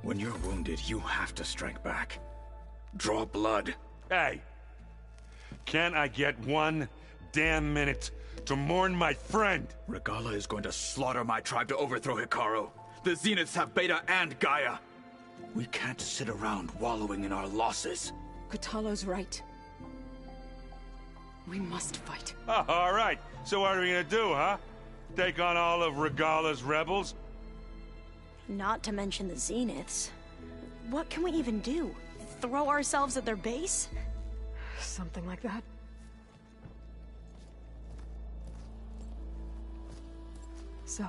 When you're wounded, you have to strike back. Draw blood. Hey! Can't I get one damn minute to mourn my friend? Regala is going to slaughter my tribe to overthrow Hikaru. The Zeniths have Beta and Gaia. We can't sit around wallowing in our losses. Kotallo's right. We must fight. Oh, all right. So what are we gonna do, huh? Take on all of Regala's rebels? Not to mention the Zeniths. What can we even do? Throw ourselves at their base? Something like that. So...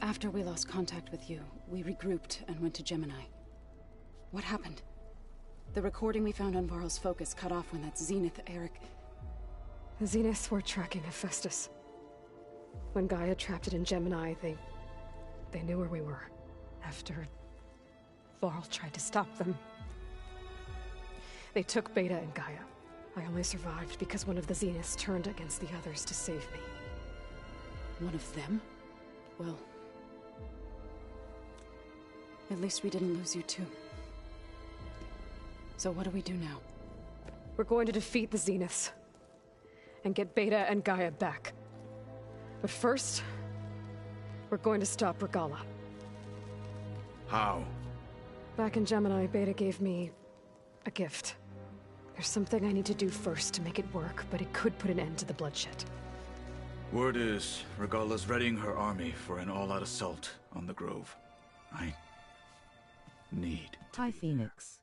After we lost contact with you, we regrouped and went to Gemini. What happened? The recording we found on Varl's focus cut off when that Zenith Eric... The Zeniths were tracking Hephaestus. When Gaia trapped it in Gemini, they knew where we were. After Varl tried to stop them. They took Beta and Gaia. I only survived because one of the Zeniths turned against the others to save me. One of them? Well... at least we didn't lose you too. So what do we do now? We're going to defeat the Zeniths. And get Beta and Gaia back. But first... we're going to stop Regala. How? Back in Gemini, Beta gave me... a gift. There's something I need to do first to make it work, but it could put an end to the bloodshed. Word is, Regala's readying her army for an all-out assault on the Grove. I... need to Hi, be Phoenix.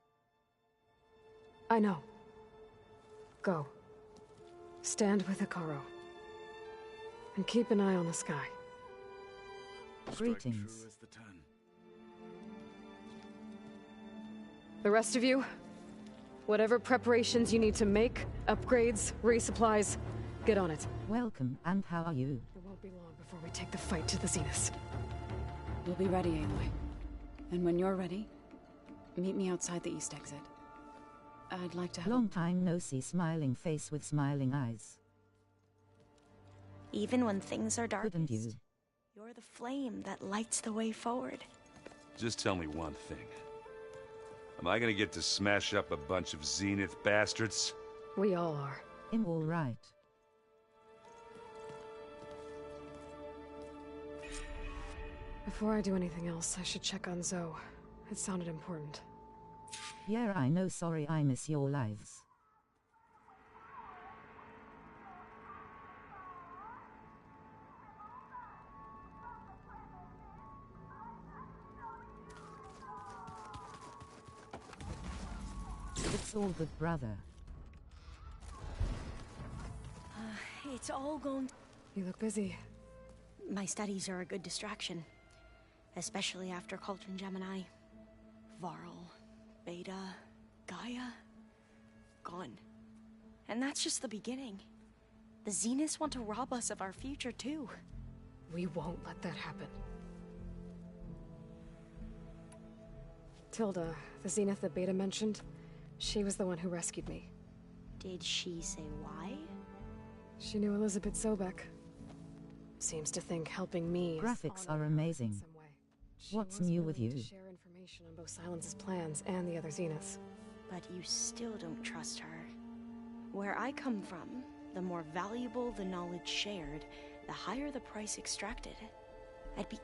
I know. Go. Stand with Hikaru. And keep an eye on the sky. there. Greetings. Strike true as the 10. The rest of you, whatever preparations you need to make, upgrades, resupplies, get on it. Welcome, and how are you? It won't be long before we take the fight to the Zeniths. We'll be ready, Aloy. And when you're ready, meet me outside the east exit. I'd like to have... Long time no see, smiling face with smiling eyes. Even when things are darkest, Couldn't you? you're the flame that lights the way forward. Just tell me one thing. Am I gonna get to smash up a bunch of Zenith bastards? We all are. I'm all right. Before I do anything else, I should check on Zoe. It sounded important. Yeah, I know, sorry I miss your lives. It's all good, brother. It's all going... You look busy. My studies are a good distraction. Especially after Cauldron Gemini. Varl, Beta, Gaia... gone. And that's just the beginning. The Zeniths want to rob us of our future, too. We won't let that happen. Tilda, the Zenith that Beta mentioned, she was the one who rescued me. Did she say why? She knew Elizabeth Sobek. Seems to think helping me is Graphics honoring are her amazing. in some way. She What's was new with willing you? to share information on both Silence's plans and the other Zeniths. But you still don't trust her. Where I come from, the more valuable the knowledge shared, the higher the price extracted. I'd be...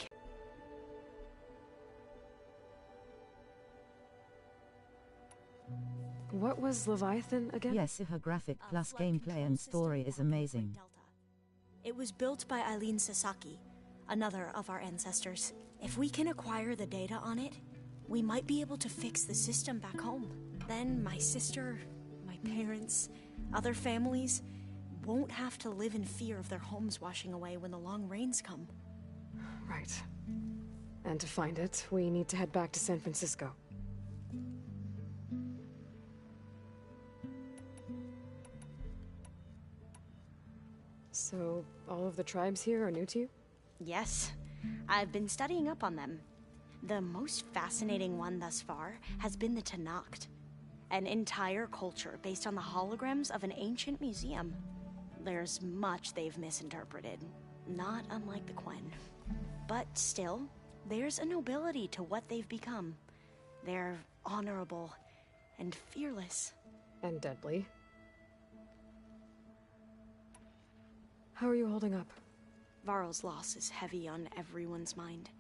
What was Leviathan again? Yes, her graphic A plus flood gameplay control and system story is powered by amazing. Delta. It was built by Eileen Sasaki, another of our ancestors. If we can acquire the data on it, we might be able to fix the system back home. Then my sister, my parents, other families won't have to live in fear of their homes washing away when the long rains come. Right. And to find it, we need to head back to San Francisco. So, all of the tribes here are new to you? Yes, I've been studying up on them. The most fascinating one thus far has been the Tenakth. An entire culture based on the holograms of an ancient museum. There's much they've misinterpreted, not unlike the Quen. But still, there's a nobility to what they've become. They're honorable and fearless. And deadly. How are you holding up? Varl's loss is heavy on everyone's mind.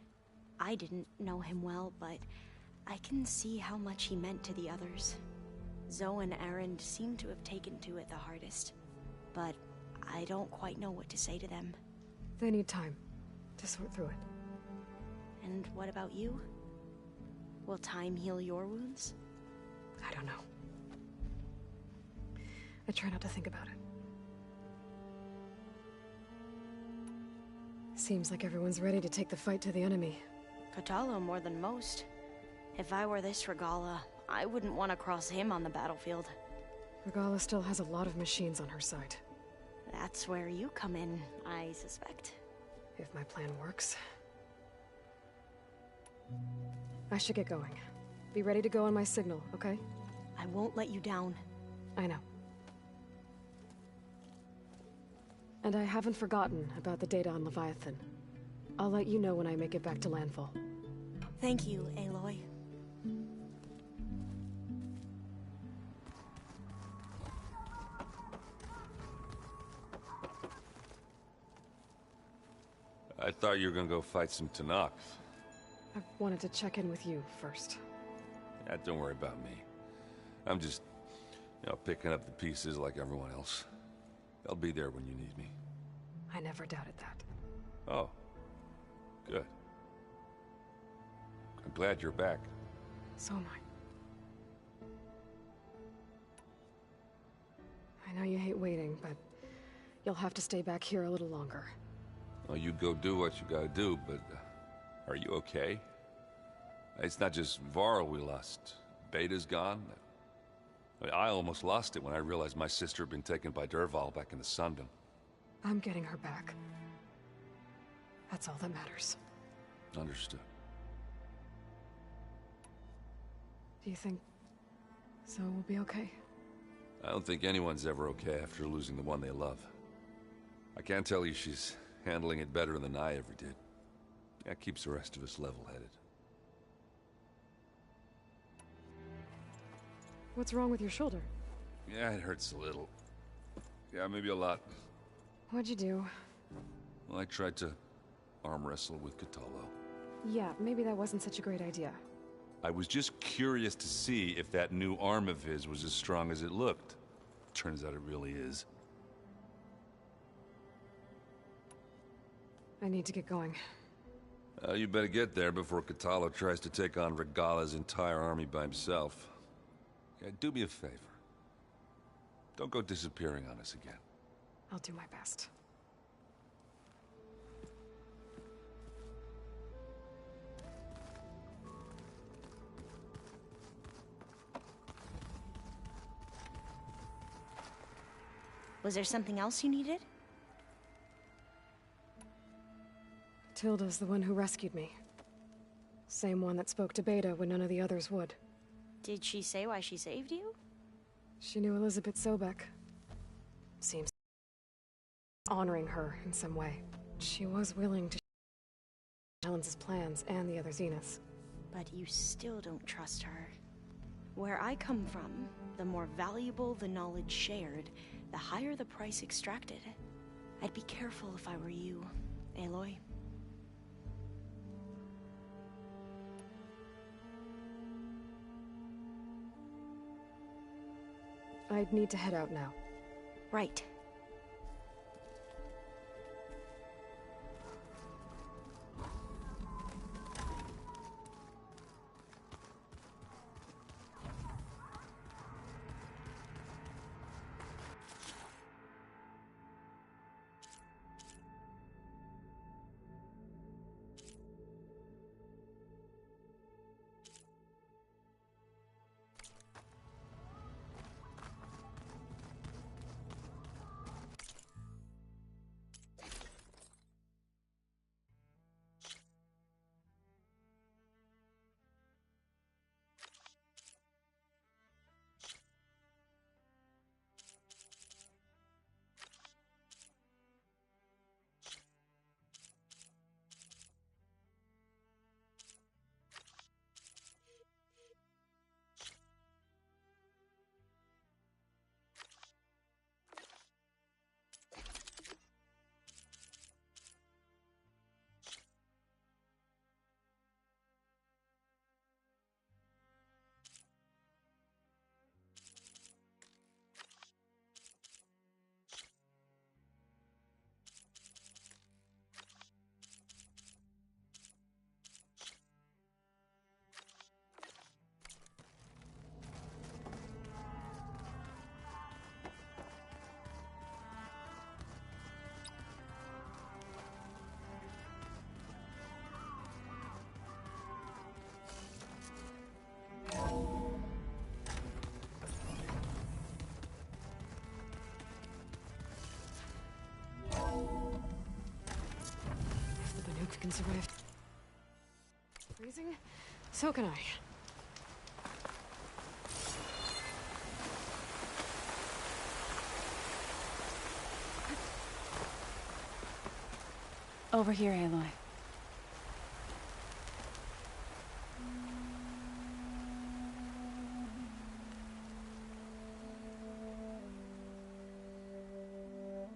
I didn't know him well, but I can see how much he meant to the others. Zoe and Erend seem to have taken to it the hardest, but I don't quite know what to say to them. They need time to sort through it. And what about you? Will time heal your wounds? I don't know. I try not to think about it. Seems like everyone's ready to take the fight to the enemy. Kotallo more than most. If I were this Regala, I wouldn't want to cross him on the battlefield. Regala still has a lot of machines on her side. That's where you come in, I suspect. If my plan works. I should get going. Be ready to go on my signal, okay? I won't let you down. I know. And I haven't forgotten about the data on Leviathan. I'll let you know when I make it back to landfall. Thank you, Aloy. I thought you were gonna go fight some Tanakh. I wanted to check in with you first. Yeah, don't worry about me. I'm just, picking up the pieces like everyone else. I'll be there when you need me. I never doubted that. Oh. Good. I'm glad you're back. So am I. I know you hate waiting, but you'll have to stay back here a little longer. Well, you go do what you gotta do, but are you okay? It's not just Varl we lost. Beta's gone. I almost lost it when I realized my sister had been taken by Dervahl back in the Sundom. I'm getting her back. That's all that matters. Understood. Do you think Zoe will be okay? I don't think anyone's ever okay after losing the one they love. I can't tell you she's handling it better than I ever did. That keeps the rest of us level-headed. What's wrong with your shoulder? Yeah, it hurts a little. Yeah, maybe a lot. What'd you do? Well, I tried to arm wrestle with Kotallo. Yeah, maybe that wasn't such a great idea. I was just curious to see if that new arm of his was as strong as it looked. Turns out it really is. I need to get going. You better get there before Kotallo tries to take on Regala's entire army by himself. Yeah, do me a favor. Don't go disappearing on us again. I'll do my best. Was there something else you needed? Tilda's the one who rescued me. Same one that spoke to Beta when none of the others would. Did she say why she saved you? She knew Elizabeth Sobek. Seems honoring her in some way. She was willing to Helen's plans and the other Zeniths. But you still don't trust her. Where I come from, the more valuable the knowledge shared, the higher the price extracted. I'd be careful if I were you, Aloy. I'd need to head out now. Right. can survive freezing, so can I. Over here, Aloy.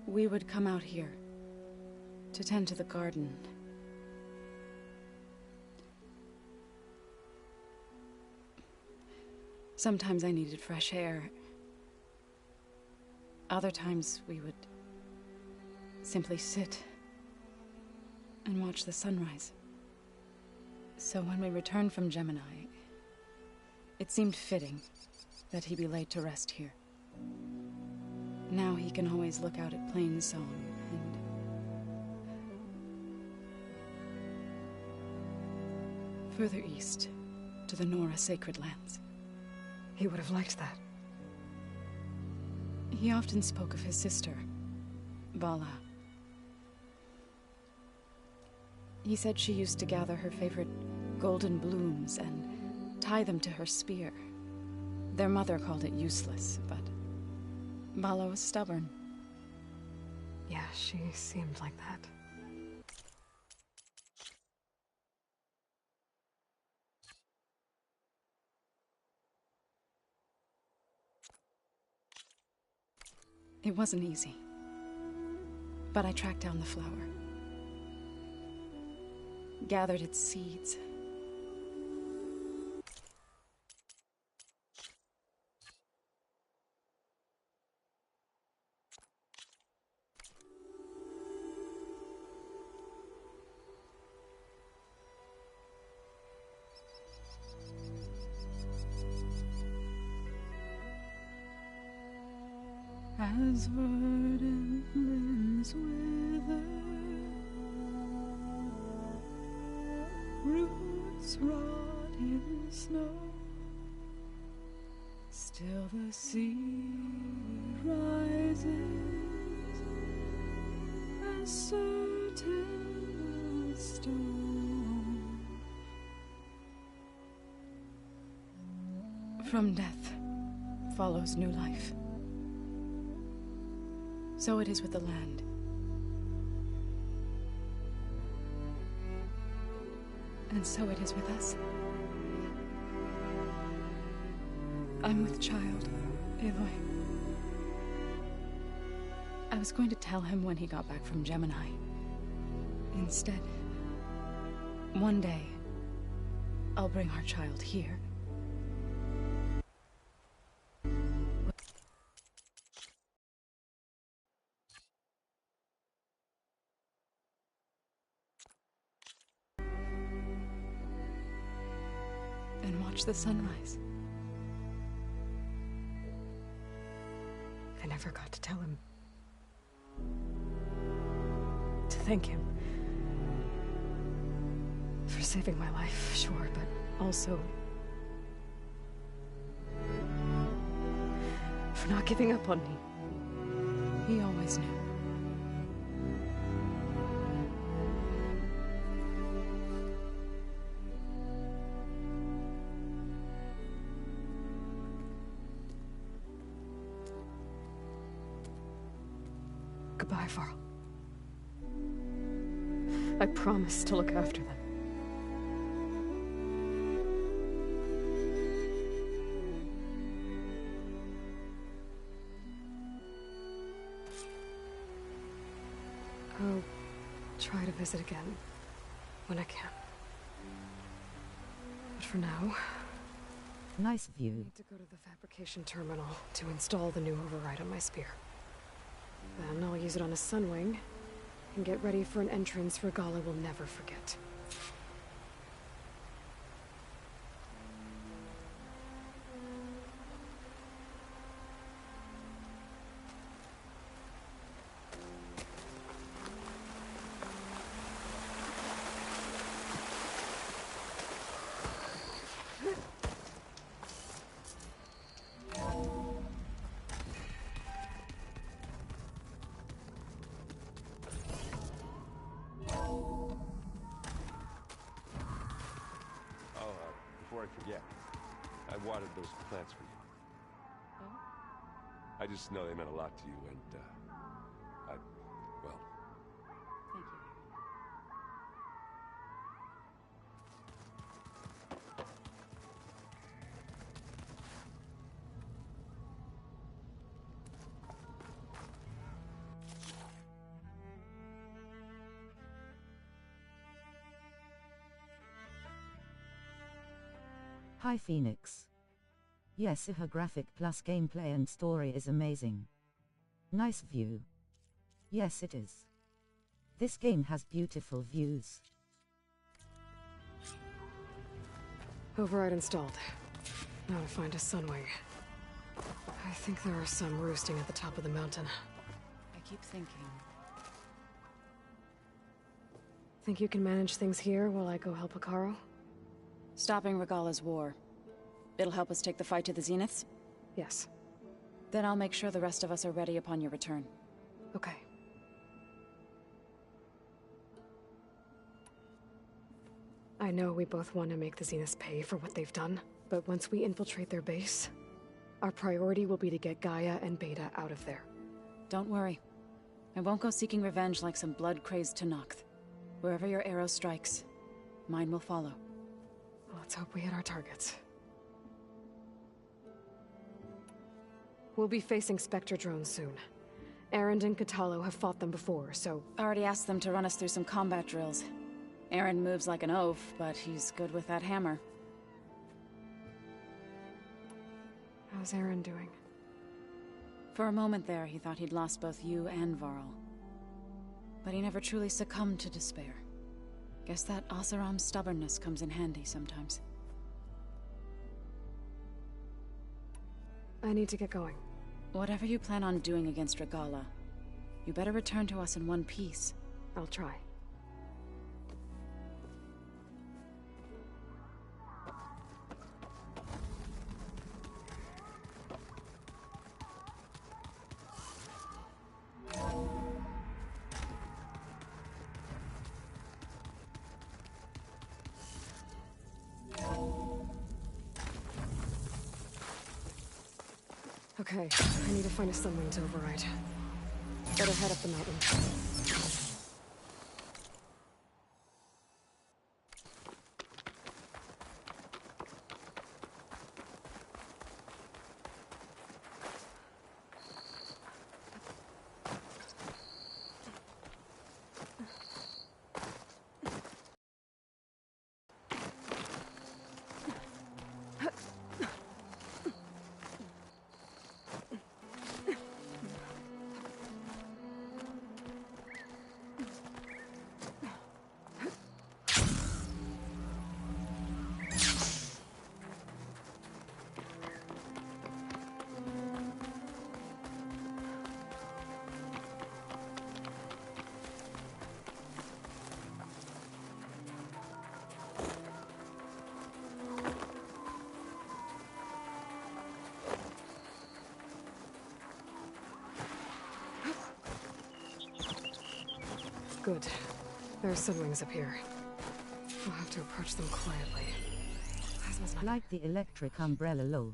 We would come out here to tend to the garden. Sometimes I needed fresh air. Other times we would simply sit and watch the sunrise. So when we returned from Gemini, it seemed fitting that he be laid to rest here. Now he can always look out at Plain Song and... further east, to the Nora Sacred Lands. He would have liked that. He often spoke of his sister, Vala. He said she used to gather her favorite golden blooms and tie them to her spear. Their mother called it useless, but Vala was stubborn. Yeah, she seemed like that. It wasn't easy, but I tracked down the flower. Gathered its seeds. As verdant limbs wither, roots rot in snow, still the sea rises, as certain as stone. From death follows new life. So it is with the land. And so it is with us. I'm with child, Aloy. I was going to tell him when he got back from Gemini. Instead, one day, I'll bring our child here. And watch the sunrise. I never got to tell him. To thank him. For saving my life, sure, but also... for not giving up on me. He always knew. Goodbye, Varl. I promise to look after them. I'll try to visit again when I can. But for now, Nice I view. need to go to the fabrication terminal to install the new override on my spear. Then I'll use it on a sunwing and get ready for an entrance Regala will never forget. forget. I watered those plants for you. Oh? I just know they meant a lot to you, and, well... Thank you. Hi Phoenix. Yes, her graphic plus gameplay and story is amazing. Nice view. Yes, it is. This game has beautiful views. Override installed. Now to find a sunwing. I think there are some roosting at the top of the mountain. I keep thinking. Think you can manage things here while I go help Hikaru? Stopping Regala's war. It'll help us take the fight to the Zeniths? Yes. Then I'll make sure the rest of us are ready upon your return. Okay. I know we both want to make the Zeniths pay for what they've done, but once we infiltrate their base, our priority will be to get Gaia and Beta out of there. Don't worry. I won't go seeking revenge like some blood-crazed Tenakth. Wherever your arrow strikes, mine will follow. Let's hope we hit our targets. We'll be facing Spectre drones soon. Erend and Katalo have fought them before, so... Already asked them to run us through some combat drills. Erend moves like an oaf, but he's good with that hammer. How's Erend doing? For a moment there, he thought he'd lost both you and Varl. But he never truly succumbed to despair. Guess that Oseram's stubbornness comes in handy sometimes. I need to get going. Whatever you plan on doing against Regala, you better return to us in one piece. I'll try. Okay, I need to find a sunwing to override. Better head up the mountain. Good. There are sunwings up here. We'll have to approach them quietly. Plasma's not... Like the electric umbrella low.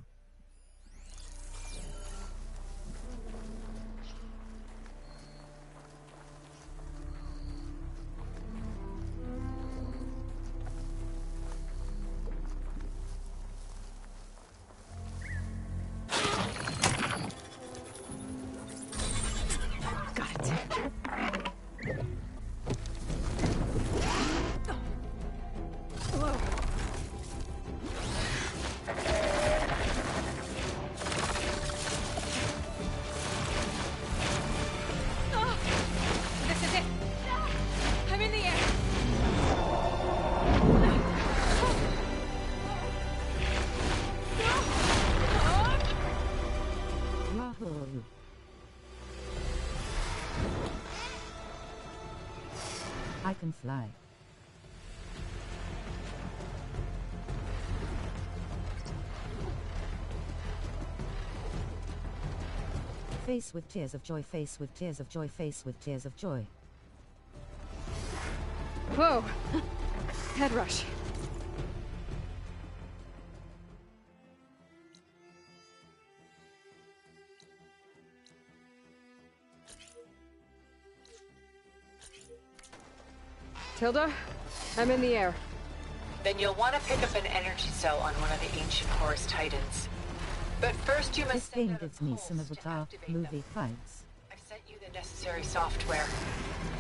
I can fly. Face with tears of joy, face with tears of joy, face with tears of joy. Whoa! Head rush. Tilda, I'm in the air. Then you'll want to pick up an energy cell on one of the ancient Horus Titans. But first you must... This game gives me some Avatar movie vibes. I've sent you the necessary software.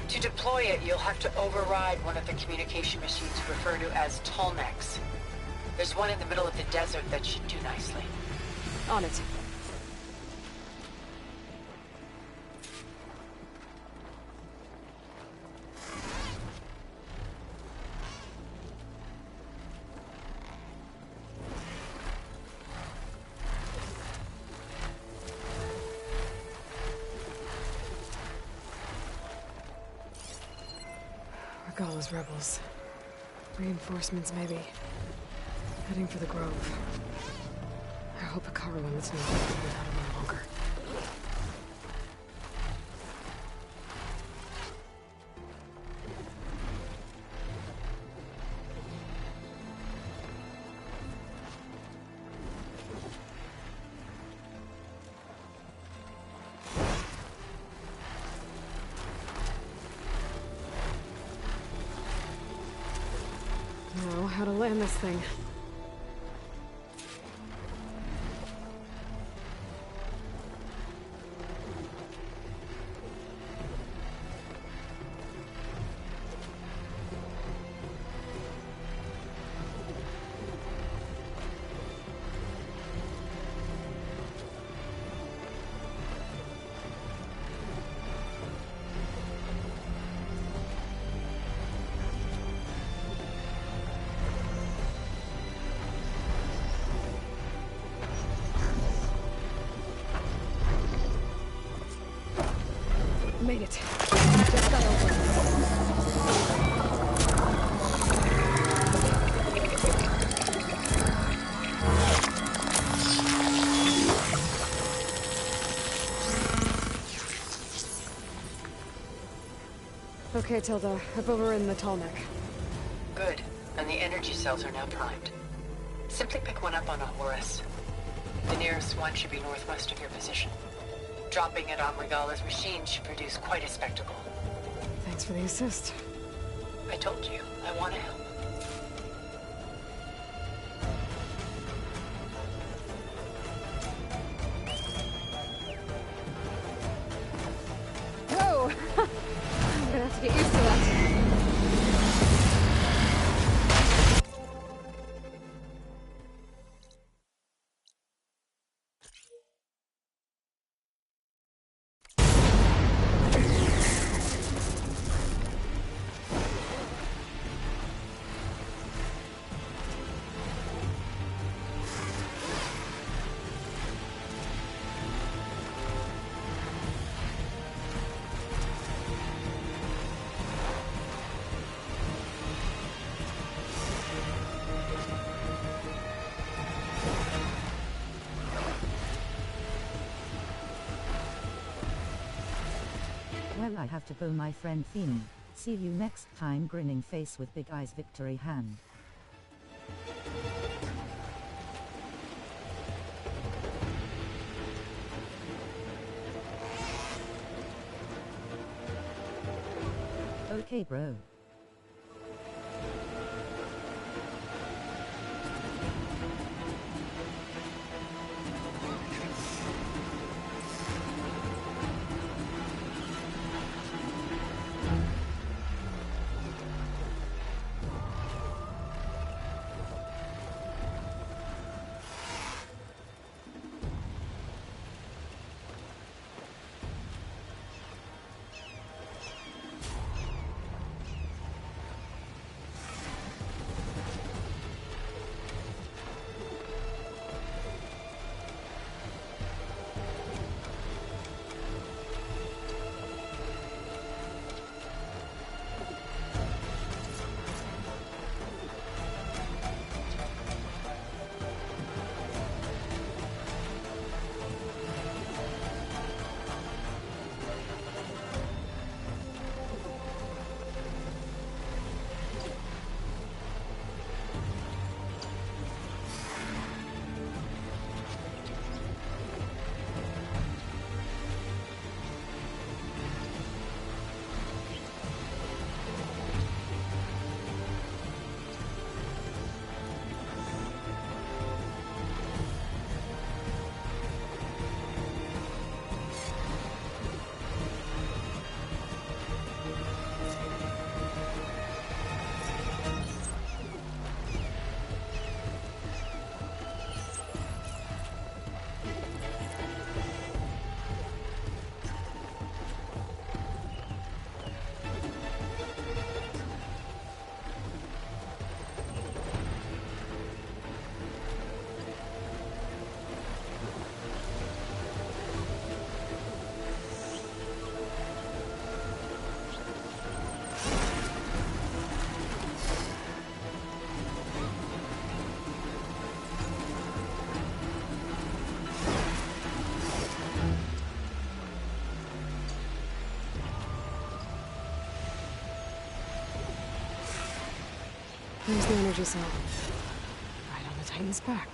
To deploy it, you'll have to override one of the communication machines referred to as Tolmecs. There's one in the middle of the desert that should do nicely. On it. Regala's rebels. Reinforcements, maybe. Heading for the Grove. I hope Hikaru and the team can figure it out a little longer. Now, how to land this thing. Made it. Just got over. Okay, Tilda. I've overridden the Tolmec. Good. And the energy cells are now primed. Simply pick one up on a Horus. The nearest one should be northwest of your position. Dropping it on Regala's machine should produce quite a spectacle. Thanks for the assist. I told you, I want to help. Whoa! I'm gonna have to get used to that. Well, I have to go, my friend Feeney. See you next time, grinning face with big eyes, victory hand. Okay, bro. There's the energy cell. Right on the Titan's back.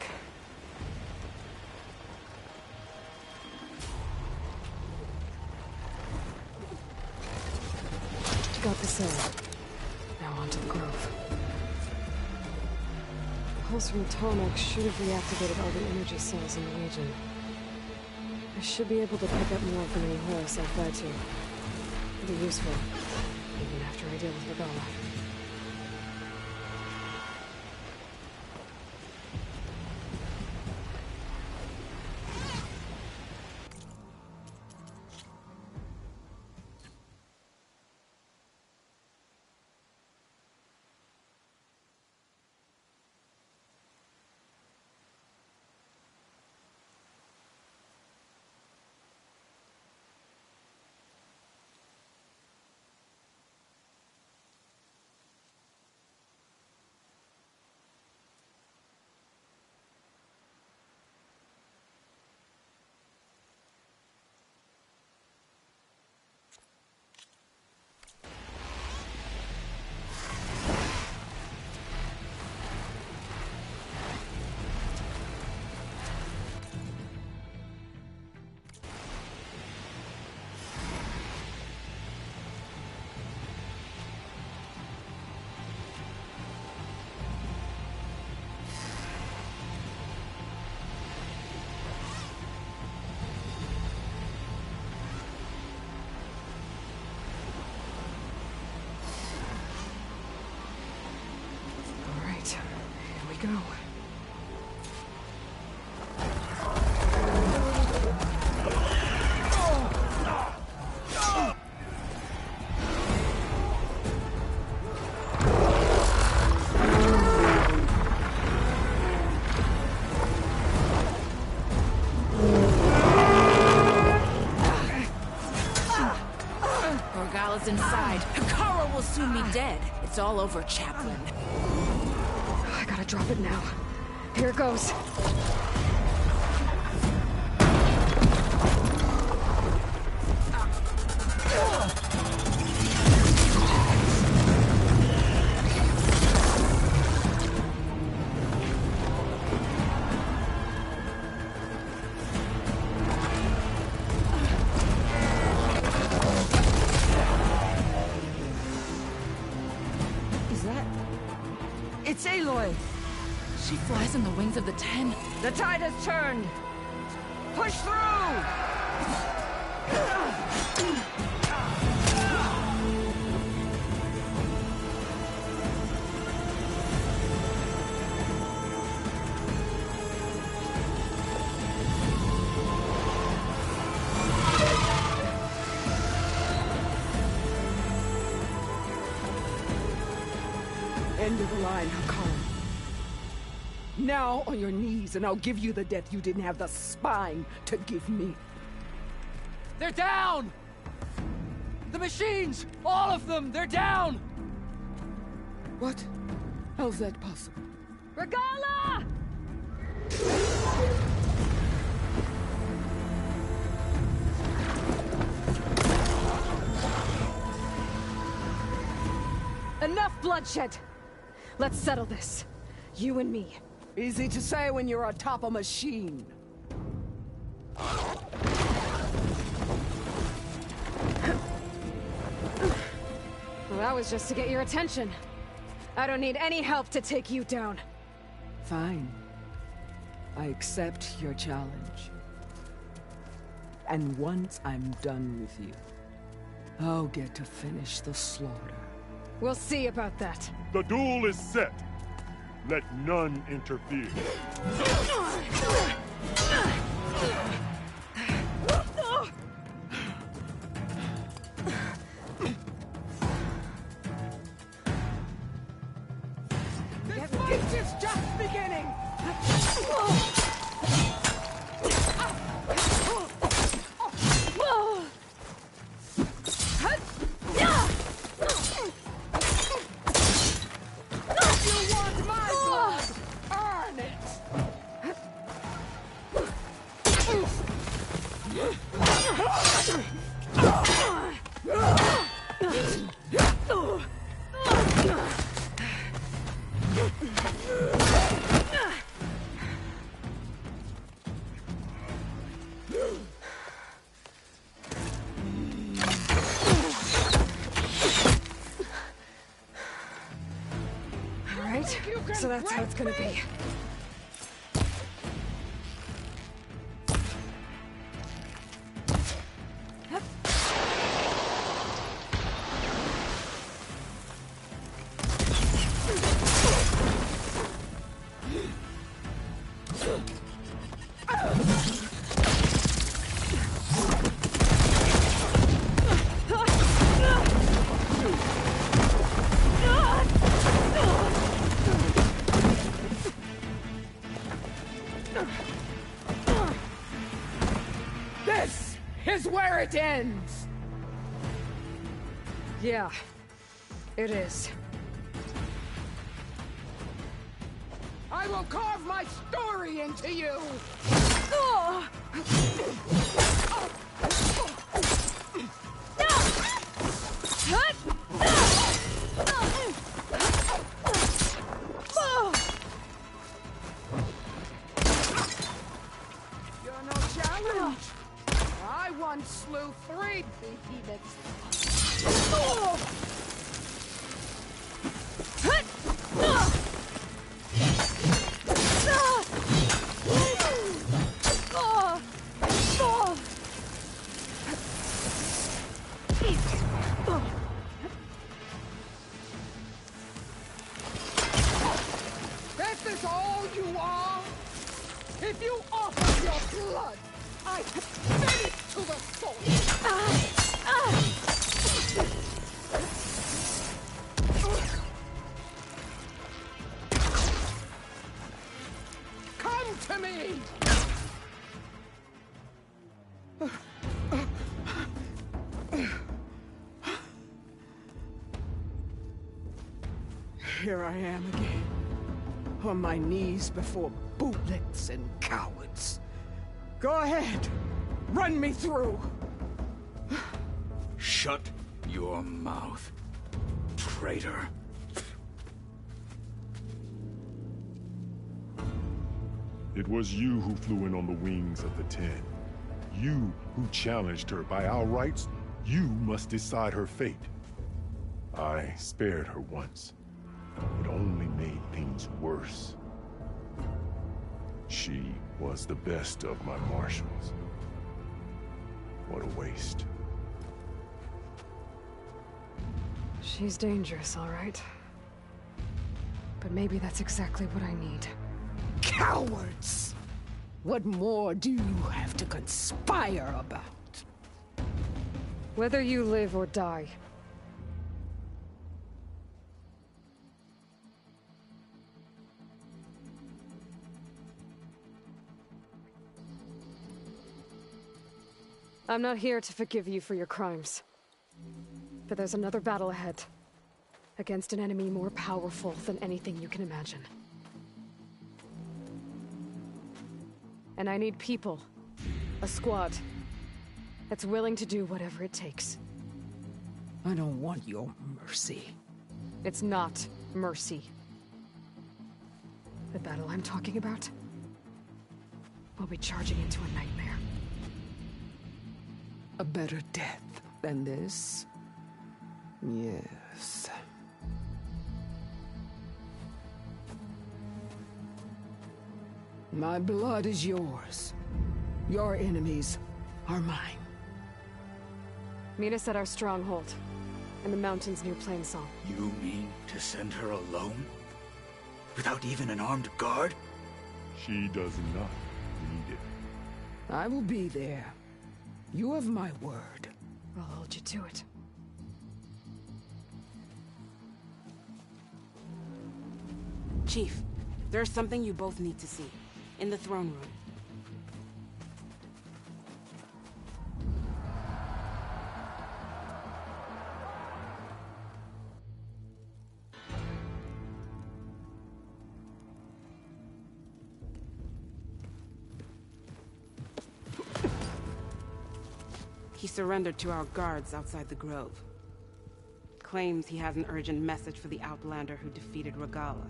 Got the cell. Now onto the grove. The pulse from Tomek should have reactivated all the energy cells in the region. I should be able to pick up more from any Horus I fly to. It'll be useful, even after I deal with Regala. Go. Regala's inside. Hikaru will soon be dead. It's all over, Chaplain. I gotta drop it now. Here it goes. Is that... It's Aloy! She flies on the wings of the Ten. The tide has turned! Push through! End of the line, Hikaru. Now on your knees, and I'll give you the death you didn't have the spine to give me. They're down! The machines! All of them! They're down! What? How's that possible? Regala! Enough bloodshed! Let's settle this. You and me. Easy to say when you're atop a machine. Well, that was just to get your attention. I don't need any help to take you down. Fine. I accept your challenge. And once I'm done with you, I'll get to finish the slaughter. We'll see about that. The duel is set. Let none interfere. This is just beginning! that's how it's gonna be. This is where it ends! Yeah, it is. I will carve my story into you! You're no challenge! I once slew 3 behemoths. This is all you are? If you offer your blood, I fed it to the soul. Come to me! Here I am again, on my knees before bootlets and cowards. Go ahead, run me through. Shut your mouth, traitor. It was you who flew in on the wings of the Ten. You who challenged her by our rights. You must decide her fate. I spared her once. It only made things worse. She was the best of my marshals. What a waste. She's dangerous, all right. But maybe that's exactly what I need. Cowards! What more do you have to conspire about? Whether you live or die. I'm not here to forgive you for your crimes. But there's another battle ahead. Against an enemy more powerful than anything you can imagine. And I need people. A squad. That's willing to do whatever it takes. I don't want your mercy. It's not mercy. The battle I'm talking about will be charging into a nightmare. A better death than this? Yes. My blood is yours. Your enemies are mine. Meet us at our stronghold, in the mountains near Plainsong. You mean to send her alone? Without even an armed guard? She does not need it. I will be there. You have my word. I'll hold you to it. Chief, there's something you both need to see. In the throne room. He surrendered to our guards outside the grove. Claims he has an urgent message for the Outlander who defeated Regala.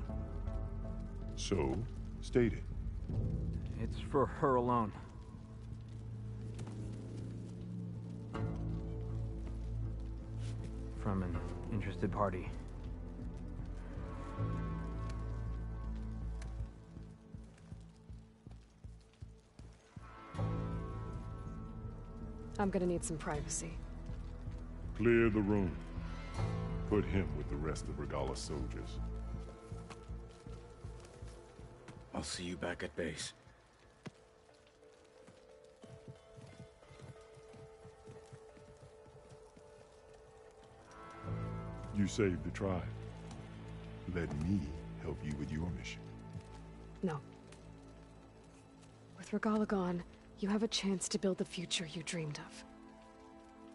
So, state it. It's for her alone. From an interested party. I'm gonna need some privacy. Clear the room. Put him with the rest of Regala's soldiers. I'll see you back at base. You saved the tribe. Let me help you with your mission. No. With Regala gone, you have a chance to build the future you dreamed of.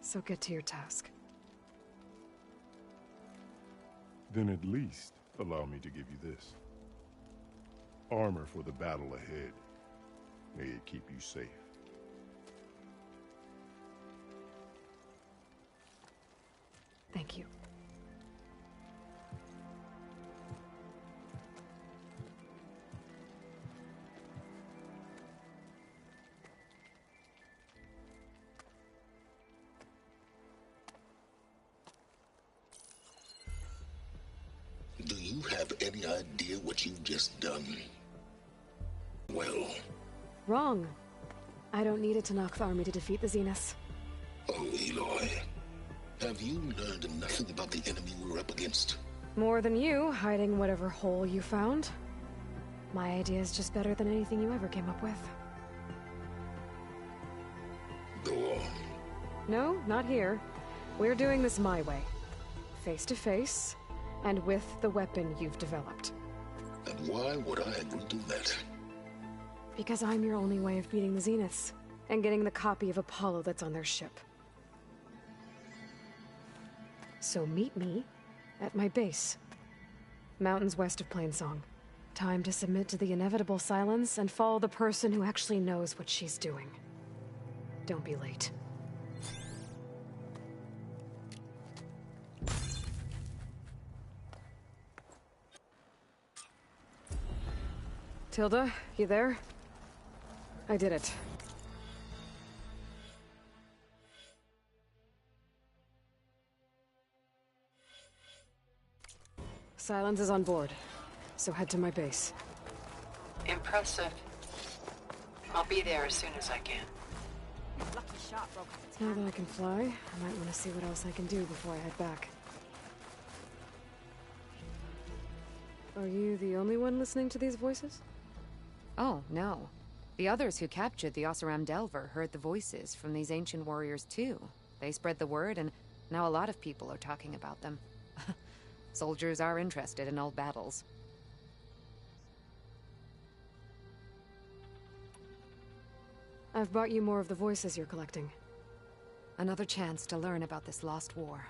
So get to your task. Then at least allow me to give you this. Armor for the battle ahead. May it keep you safe. Thank you. Do you have any idea what you've just done? Well... Wrong. I don't need a Tanakh army to defeat the Zeniths. Oh, Aloy. Have you learned nothing about the enemy we're up against? More than you, hiding whatever hole you found. My idea is just better than anything you ever came up with. Go on. No, not here. We're doing this my way. Face to face, and with the weapon you've developed. And why would I agree to that? Because I'm your only way of beating the Zeniths, and getting the copy of Apollo that's on their ship. So meet me at my base. Mountains west of Plainsong. Time to submit to the inevitable silence and follow the person who actually knows what she's doing. Don't be late. Tilda, you there? I did it. Silence is on board, so head to my base. Impressive. I'll be there as soon as I can. Now that I can fly, I might want to see what else I can do before I head back. Are you the only one listening to these voices? Oh, no. The others who captured the Oseram Delver heard the voices from these ancient warriors too. They spread the word, and now a lot of people are talking about them. Soldiers are interested in old battles. I've brought you more of the voices you're collecting. Another chance to learn about this lost war.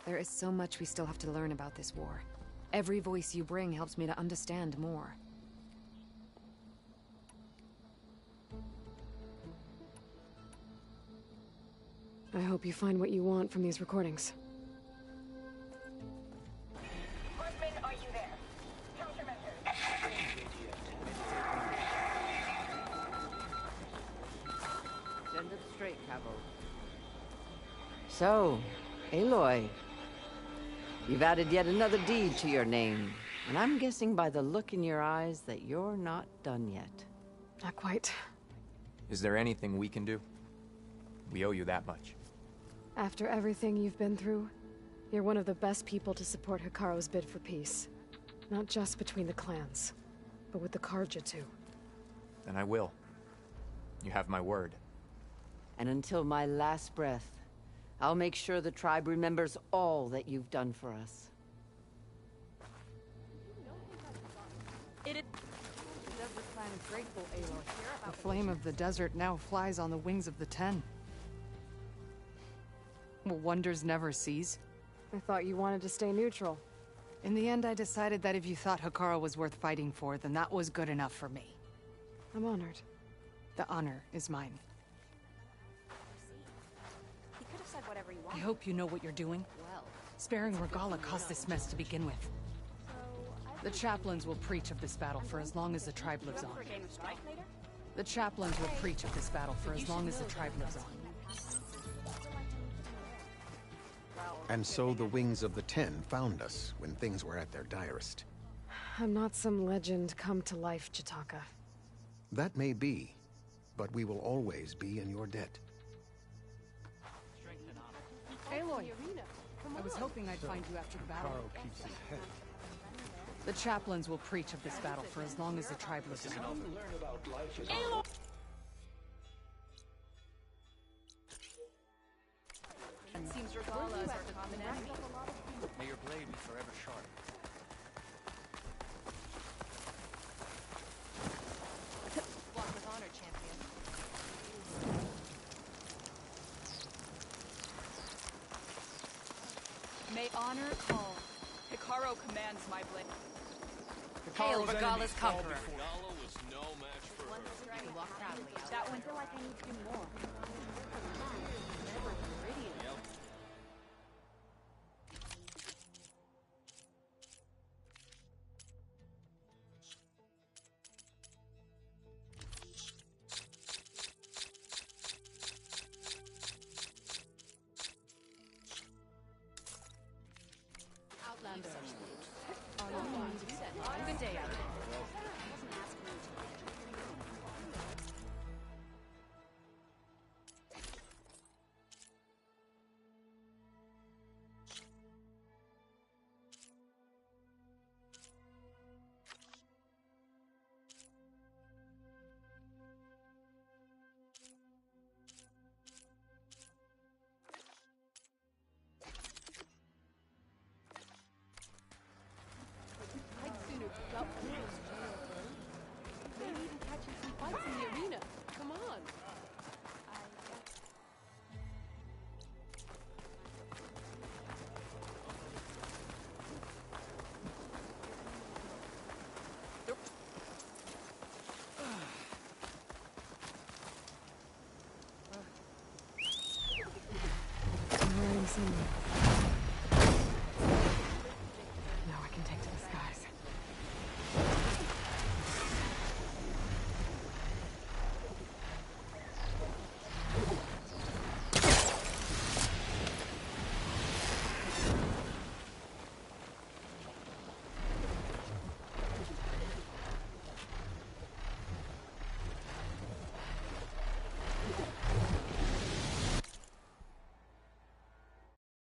There is so much we still have to learn about this war. Every voice you bring helps me to understand more. I hope you find what you want from these recordings. Horsemen, are you there? Countermeasures. Send it straight, Cabo. So, Aloy, you've added yet another deed to your name, and I'm guessing by the look in your eyes that you're not done yet. Not quite. Is there anything we can do? We owe you that much. After everything you've been through, you're one of the best people to support Hikaru's bid for peace. Not just between the clans, but with the Karja too. Then I will. You have my word. And until my last breath, I'll make sure the tribe remembers all that you've done for us. It is... The desert clan is grateful, Aloy. The flame of the desert now flies on the wings of the Ten. Will wonders never cease? I thought you wanted to stay neutral. In the end, I decided that if you thought Hikaru was worth fighting for, then that was good enough for me. I'm honored. The honor is mine. He could have said whatever he wanted. I hope you know what you're doing. Well, Sparing Regala caused this mess to begin with. The chaplains will preach of this battle for as long as the tribe lives on. The chaplains will preach of this battle for as long as the tribe lives on. And so the Wings of the Ten found us when things were at their direst. I'm not some legend come to life, Chitaka. That may be, but we will always be in your debt. Aloy! I was hoping I'd find you after the battle. Hikaru keeps his head. The chaplains will preach of this battle for as long as the tribe lives on. It seems Regala is our common enemy. May your blade be forever sharp. Walk with honor, champion. May honor call. Hikaru commands my blade. Hail Regala's conqueror. Regala was no match for her. Walk proudly out. That one feel like I need to do more. Good day, Outlander. I'd sooner gut Will's jail, maybe even catch him some fights in the arena. Come on. I'm hiding somewhere.